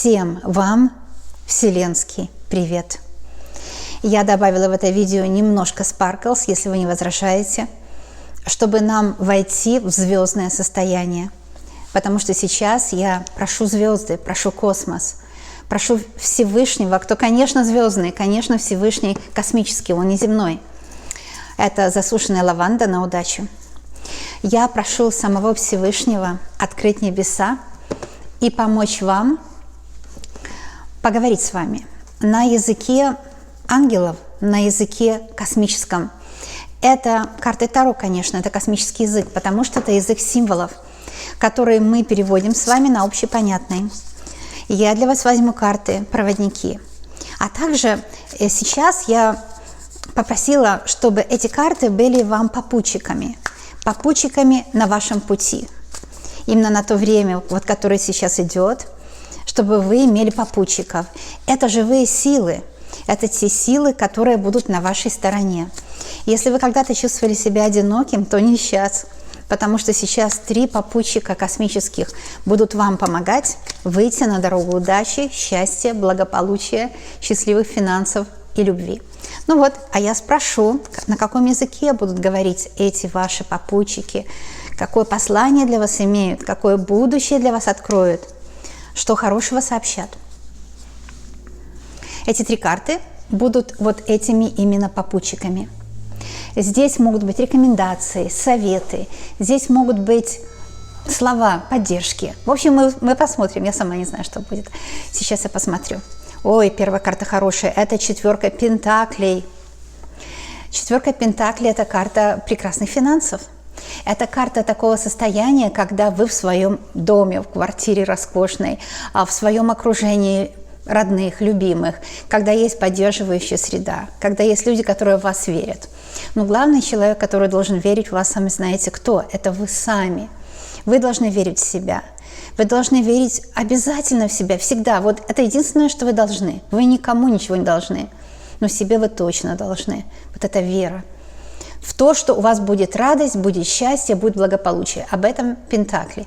Всем вам вселенский привет! Я добавила в это видео немножко sparkles, если вы не возражаете, чтобы нам войти в звездное состояние. Потому что сейчас я прошу звезды, прошу космос, прошу Всевышнего, кто, конечно, звездный, конечно, Всевышний космический, он не земной. Это засушенная лаванда на удачу. Я прошу самого Всевышнего открыть небеса и помочь вам поговорить с вами на языке ангелов, на языке космическом. Это карты Таро, конечно, это космический язык, потому что это язык символов, которые мы переводим с вами на общепонятный. Я для вас возьму карты «Проводники». А также сейчас я попросила, чтобы эти карты были вам попутчиками на вашем пути. Именно на то время, вот, которое сейчас идет, чтобы вы имели попутчиков. Это живые силы. Это те силы, которые будут на вашей стороне. Если вы когда-то чувствовали себя одиноким, то не сейчас. Потому что сейчас 3 попутчика космических будут вам помогать выйти на дорогу удачи, счастья, благополучия, счастливых финансов и любви. Ну вот, а я спрошу, на каком языке будут говорить эти ваши попутчики, какое послание для вас имеют, какое будущее для вас откроют, что хорошего сообщат. Эти 3 карты будут вот этими именно попутчиками. Здесь могут быть рекомендации, советы, здесь могут быть слова поддержки. В общем, мы посмотрим, я сама не знаю, что будет. Сейчас я посмотрю. Ой, первая карта хорошая, это 4 пентаклей. 4 пентаклей – это карта прекрасных финансов. Это карта такого состояния, когда вы в своем доме, в квартире роскошной, в своем окружении родных, любимых, когда есть поддерживающая среда, когда есть люди, которые в вас верят. Но главный человек, который должен верить в вас, сами знаете кто? Это вы сами. Вы должны верить в себя. Вы должны верить обязательно в себя, всегда. Вот это единственное, что вы должны. Вы никому ничего не должны, но себе вы точно должны. Вот это вера в то, что у вас будет радость, будет счастье, будет благополучие. Об этом Пентакли.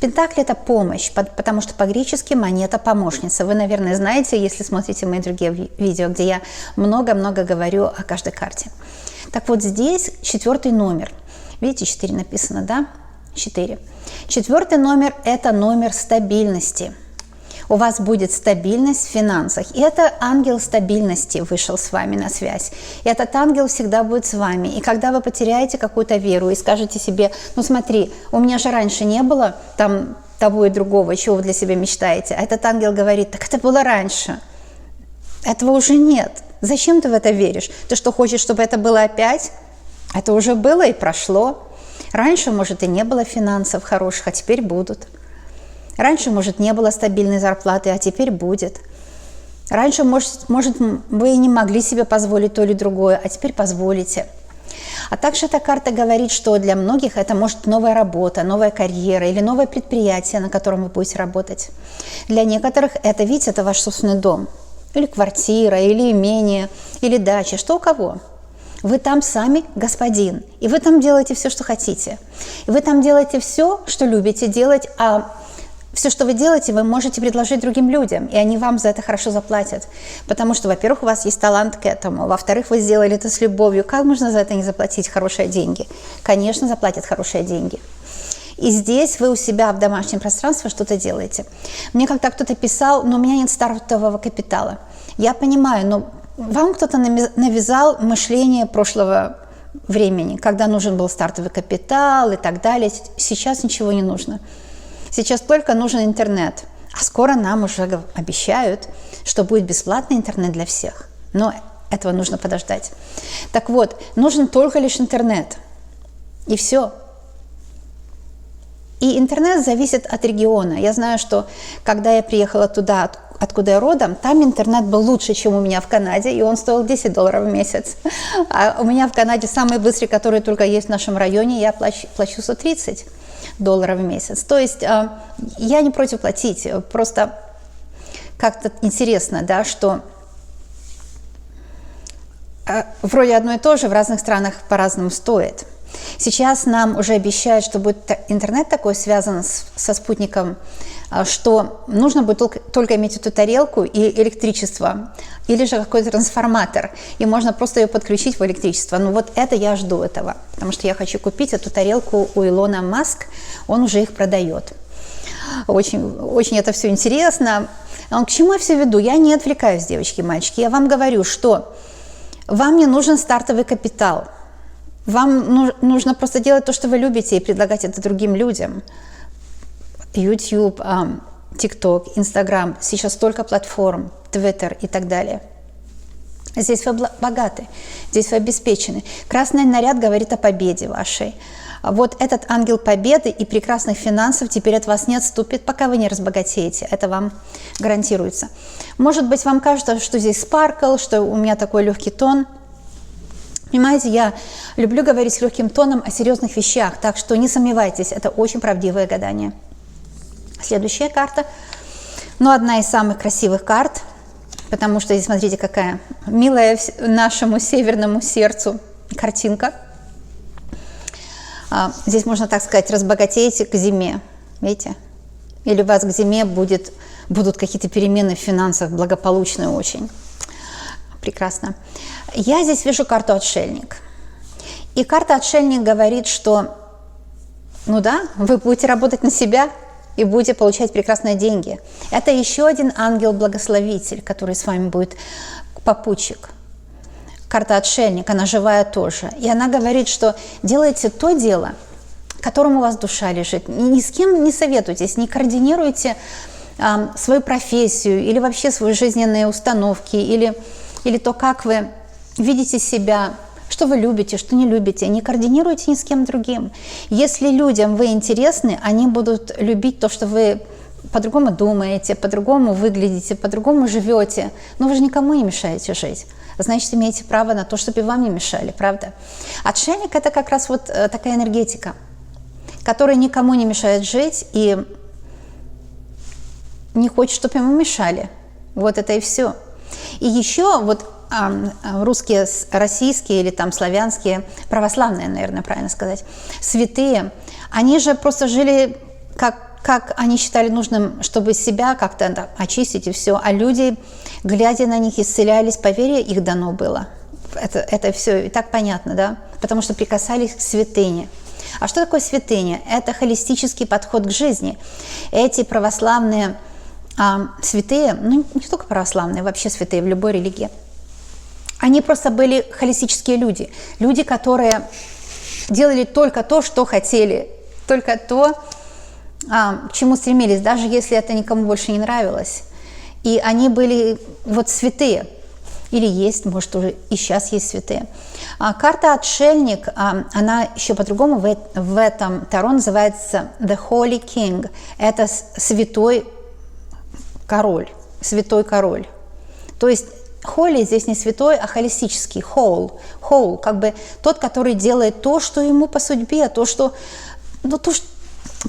Пентакли – это помощь, потому что по-гречески монета – помощница. Вы, наверное, знаете, если смотрите мои другие видео, где я много-много говорю о каждой карте. Так вот здесь 4 номер. Видите, 4 написано, да? 4. 4 номер – это номер стабильности. У вас будет стабильность в финансах. И это ангел стабильности вышел с вами на связь. И этот ангел всегда будет с вами. И когда вы потеряете какую-то веру и скажете себе, ну смотри, у меня же раньше не было там того и другого, чего вы для себя мечтаете. А этот ангел говорит, так это было раньше. Этого уже нет. Зачем ты в это веришь? Ты что, хочешь, чтобы это было опять? Это уже было и прошло. Раньше, может, и не было финансов хороших, а теперь будут. Раньше, может, не было стабильной зарплаты, а теперь будет. Раньше, может, вы и не могли себе позволить то или другое, а теперь позволите. А также эта карта говорит, что для многих это может новая работа, новая карьера или новое предприятие, на котором вы будете работать. Для некоторых это, видите, это ваш собственный дом. Или квартира, или имение, или дача, что у кого. Вы там сами господин, и вы там делаете все, что хотите. И вы там делаете все, что любите делать, а все, что вы делаете, вы можете предложить другим людям, и они вам за это хорошо заплатят. Потому что, во-первых, у вас есть талант к этому, во-вторых, вы сделали это с любовью. Как можно за это не заплатить хорошие деньги? Конечно, заплатят хорошие деньги. И здесь вы у себя в домашнем пространстве что-то делаете. Мне как-то кто-то писал, но у меня нет стартового капитала. Я понимаю, но вам кто-то навязал мышление прошлого времени, когда нужен был стартовый капитал и так далее. Сейчас ничего не нужно. Сейчас только нужен интернет. А скоро нам уже обещают, что будет бесплатный интернет для всех. Но этого нужно подождать. Так вот, нужен только лишь интернет. И все. И интернет зависит от региона. Я знаю, что когда я приехала туда, откуда я родом, там интернет был лучше, чем у меня в Канаде, и он стоил $10 в месяц. А у меня в Канаде самый быстрый, который только есть в нашем районе, я плачу $130 в месяц. То есть я не против платить, просто как-то интересно, да, что вроде одно и то же в разных странах по-разному стоит. Сейчас нам уже обещают, что будет интернет такой связан со спутником что нужно будет только иметь эту тарелку и электричество, или же какой-то трансформатор, и можно просто ее подключить в электричество. Ну вот это я жду этого, потому что я хочу купить эту тарелку у Илона Маск, он уже их продает. Очень, очень это все интересно. К чему я все веду? Я не отвлекаюсь, девочки и мальчики, я вам говорю, что вам не нужен стартовый капитал. Вам нужно просто делать то, что вы любите, и предлагать это другим людям. YouTube, TikTok, Instagram, сейчас столько платформ, Twitter и так далее. Здесь вы богаты, здесь вы обеспечены. Красный наряд говорит о победе вашей. Вот этот ангел победы и прекрасных финансов теперь от вас не отступит, пока вы не разбогатеете. Это вам гарантируется. Может быть, вам кажется, что здесь спаркл, что у меня такой легкий тон. Понимаете, я люблю говорить с легким тоном о серьезных вещах, так что не сомневайтесь, это очень правдивое гадание. Следующая карта, одна из самых красивых карт, потому что здесь, смотрите, какая милая нашему северному сердцу картинка. Здесь можно, так сказать, разбогатеете к зиме, видите? Или у вас к зиме будут какие-то перемены в финансах, благополучные очень. Прекрасно. Я здесь вижу карту «Отшельник». И карта «Отшельник» говорит, что, вы будете работать на себя и будете получать прекрасные деньги. Это еще один ангел-благословитель, который с вами будет попутчик. Карта «Отшельник», она живая тоже. И она говорит, что делайте то дело, которому у вас душа лежит. Ни с кем не советуйтесь, не координируйте свою профессию или вообще свои жизненные установки, или то, как вы видите себя, что вы любите, что не любите. Не координируйте ни с кем другим. Если людям вы интересны, они будут любить то, что вы по-другому думаете, по-другому выглядите, по-другому живете. Но вы же никому не мешаете жить. Значит, имеете право на то, чтобы и вам не мешали, правда? Отшельник – это как раз вот такая энергетика, которая никому не мешает жить и не хочет, чтобы ему мешали. Вот это и все. И еще вот русские, российские или там славянские, православные, наверное, правильно сказать, святые, они же просто жили как они считали нужным, чтобы себя как-то очистить и все, а люди, глядя на них, исцелялись, по вере их дано было. Это все и так понятно, да? Потому что прикасались к святыне. А что такое святыня? Это холистический подход к жизни. Эти православные святые, не только православные, вообще святые в любой религии, они просто были холистические люди. Люди, которые делали только то, что хотели, только то, к чему стремились, даже если это никому больше не нравилось. И они были вот святые. Или есть, может, уже и сейчас есть святые. Карта «Отшельник», она еще по-другому в этом Таро называется «The Holy King». Это святой король, святой король. То есть Holy здесь не святой, а холистический, whole, как бы тот, который делает то, что ему по судьбе, то, что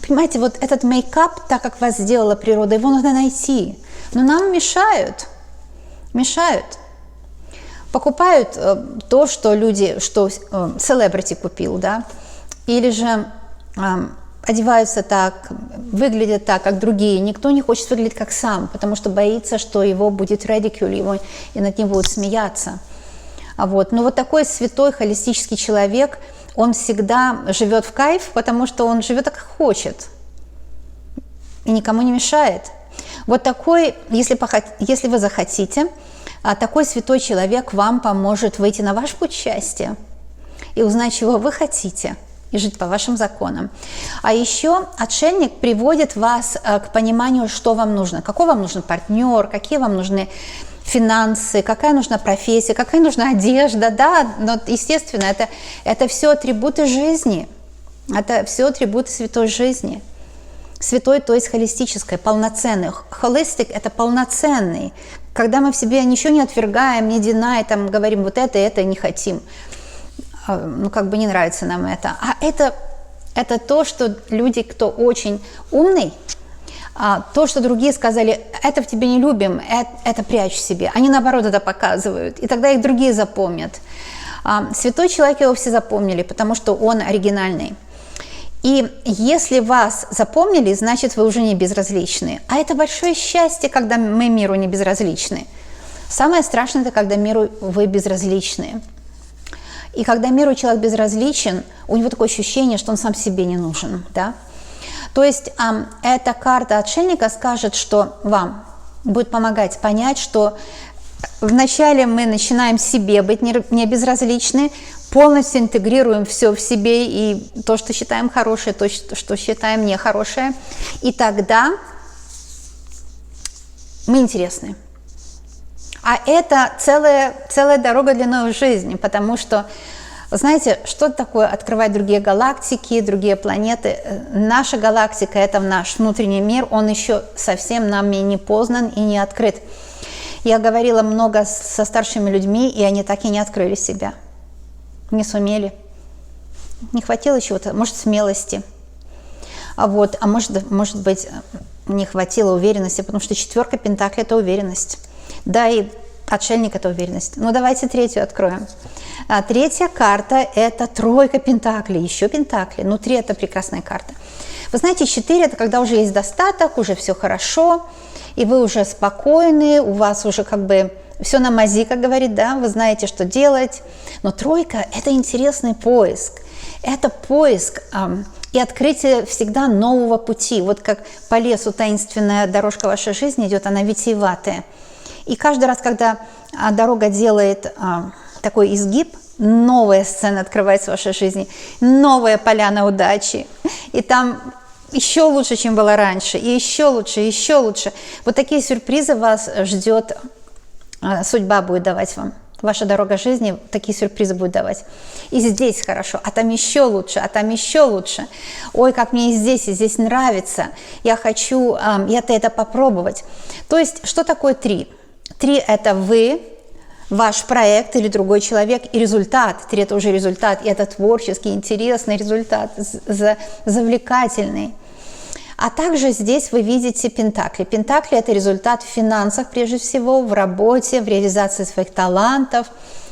понимаете, вот этот мейкап, так как вас сделала природа, его нужно найти. Но нам мешают. Покупают то, что селебрити купил, да, или же одеваются так, выглядят так, как другие. Никто не хочет выглядеть как сам, потому что боится, что его будет ridicule, и над ним будут смеяться. Но вот такой святой холистический человек, он всегда живет в кайф, потому что он живет как хочет и никому не мешает. Вот такой, если вы захотите, такой святой человек вам поможет выйти на ваш путь счастья и узнать, чего вы хотите, и жить по вашим законам. А еще отшельник приводит вас к пониманию, что вам нужно, какой вам нужен партнер, какие вам нужны финансы, какая нужна профессия, какая нужна одежда, да, но, естественно, это все атрибуты жизни, это все атрибуты святой жизни. Святой, то есть холистическое, полноценный. Холистик – это полноценный. Когда мы в себе ничего не отвергаем, не там говорим, вот это не хотим, не нравится нам это. А это то, что люди, кто очень умный, то, что другие сказали, это в тебе не любим, это прячь в себе. Они, наоборот, это показывают, и тогда их другие запомнят. Святой человек его все запомнили, потому что он оригинальный. И если вас запомнили, значит, вы уже не безразличны. А это большое счастье, когда мы миру не безразличны. Самое страшное – это когда миру вы безразличны. И когда миру человек безразличен, у него такое ощущение, что он сам себе не нужен. Да? То есть эта карта отшельника скажет, что вам будет помогать понять, что вначале мы начинаем себе быть не безразличны, полностью интегрируем все в себе, и то, что считаем хорошее, то, что считаем нехорошее, и тогда мы интересны. А это целая дорога длиной в жизни, потому что, знаете, что такое открывать другие галактики, другие планеты? Наша галактика – это наш внутренний мир, он еще совсем нами не познан и не открыт. Я говорила много со старшими людьми, и они так и не открыли себя. Не сумели. Не хватило чего-то, может, смелости. А может быть, не хватило уверенности, потому что 4 пентаклей – это уверенность. Да, и отшельник – это уверенность. Ну, давайте 3 откроем. 3 карта – это 3 пентаклей, еще пентакли. Ну, 3 – это прекрасная карта. Вы знаете, 4 – это когда уже есть достаток, уже все хорошо, и вы уже спокойны, у вас уже как бы все на мази, как говорит, да, вы знаете, что делать. Но 3 – это интересный поиск. Это поиск и открытие всегда нового пути. Вот как по лесу таинственная дорожка вашей жизни идет, она витиеватая. И каждый раз, когда дорога делает такой изгиб, новая сцена открывается в вашей жизни, новая поляна удачи. И там еще лучше, чем было раньше, и еще лучше, и еще лучше. Вот такие сюрпризы вас ждет, судьба будет давать вам. Ваша дорога жизни такие сюрпризы будет давать. И здесь хорошо, а там еще лучше, а там еще лучше. Ой, как мне и здесь нравится. Я хочу это попробовать. То есть, что такое 3? 3 – это вы, ваш проект или другой человек, и результат. 3 – это уже результат, и это творческий, интересный результат, завлекательный. А также здесь вы видите пентакли. Пентакли – это результат в финансах, прежде всего, в работе, в реализации своих талантов.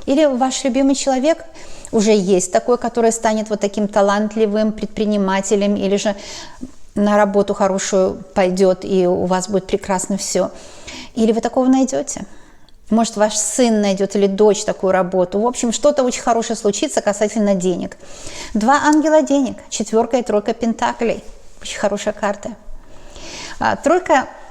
Или ваш любимый человек уже есть такой, который станет вот таким талантливым предпринимателем, или же на работу хорошую пойдет, и у вас будет прекрасно все. Или вы такого найдете. Может, ваш сын найдет или дочь такую работу. В общем, что-то очень хорошее случится касательно денег. 2 ангела денег, 4 и 3 пентаклей. Очень хорошая карта. 3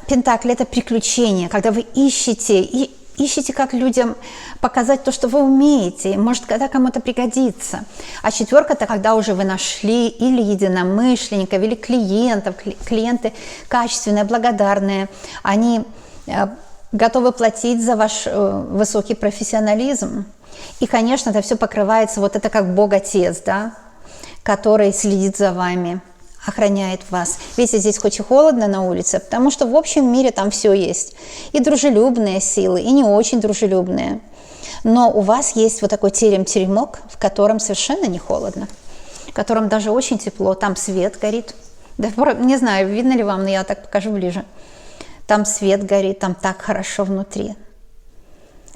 пентаклей – это приключения, когда вы ищете, как людям показать то, что вы умеете. Может, когда кому-то пригодится. А 4 – это когда уже вы нашли или единомышленников, или клиентов. Клиенты качественные, благодарные. Они готовы платить за ваш высокий профессионализм. И, конечно, это все покрывается, вот это как Бог-Отец, да, который следит за вами, охраняет вас. Видите, здесь хоть и холодно на улице, потому что в общем мире там все есть. И дружелюбные силы, и не очень дружелюбные. Но у вас есть вот такой терем-теремок, в котором совершенно не холодно, в котором даже очень тепло, там свет горит. Да, не знаю, видно ли вам, но я так покажу ближе. Там свет горит, там так хорошо внутри.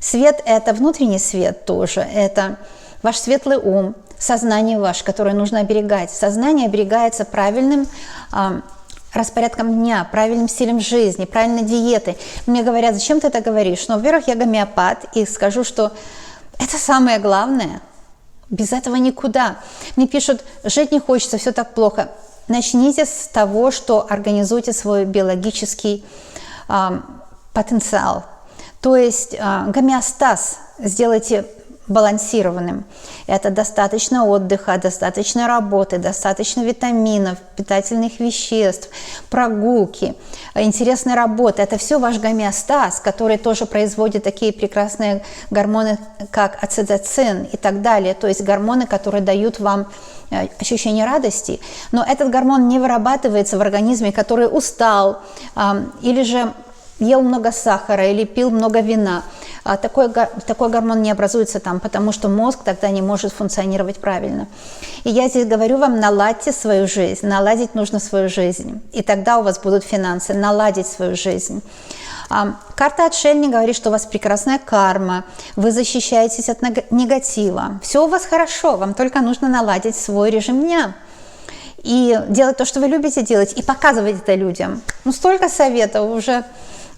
Свет – это внутренний свет тоже, это ваш светлый ум, сознание ваше, которое нужно оберегать. Сознание оберегается правильным распорядком дня, правильным стилем жизни, правильной диетой. Мне говорят, зачем ты это говоришь? Ну, во-первых, я гомеопат, и скажу, что это самое главное. Без этого никуда. Мне пишут, жить не хочется, все так плохо. Начните с того, что организуйте свой биологический потенциал. То есть гомеостаз сделайте балансированным. Это достаточно отдыха, достаточно работы, достаточно витаминов, питательных веществ, прогулки, интересной работы. Это все ваш гомеостаз, который тоже производит такие прекрасные гормоны, как оцитоцин и так далее. То есть гормоны, которые дают вам ощущение радости. Но этот гормон не вырабатывается в организме, который устал или же ел много сахара или пил много вина. Такой гормон не образуется там, потому что мозг тогда не может функционировать правильно. И я здесь говорю вам, наладьте свою жизнь. Наладить нужно свою жизнь. И тогда у вас будут финансы. Наладить свою жизнь. Карта отшельника говорит, что у вас прекрасная карма. Вы защищаетесь от негатива. Все у вас хорошо. Вам только нужно наладить свой режим дня. и делать то, что вы любите делать, и показывать это людям. Ну, столько советов, уже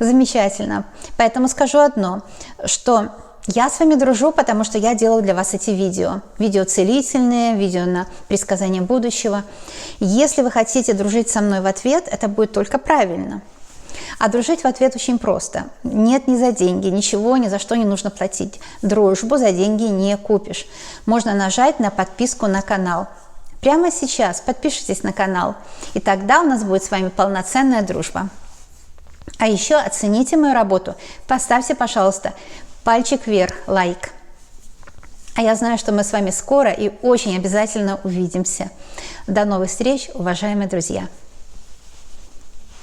замечательно. Поэтому скажу одно, что я с вами дружу, потому что я делаю для вас эти видео. Видео целительные, видео на предсказание будущего. Если вы хотите дружить со мной в ответ, это будет только правильно. А дружить в ответ очень просто. Нет ни за деньги, ничего, ни за что не нужно платить. Дружбу за деньги не купишь. Можно нажать на подписку на канал. Прямо сейчас подпишитесь на канал, и тогда у нас будет с вами полноценная дружба. А еще оцените мою работу. Поставьте, пожалуйста, пальчик вверх, лайк. А я знаю, что мы с вами скоро и очень обязательно увидимся. До новых встреч, уважаемые друзья!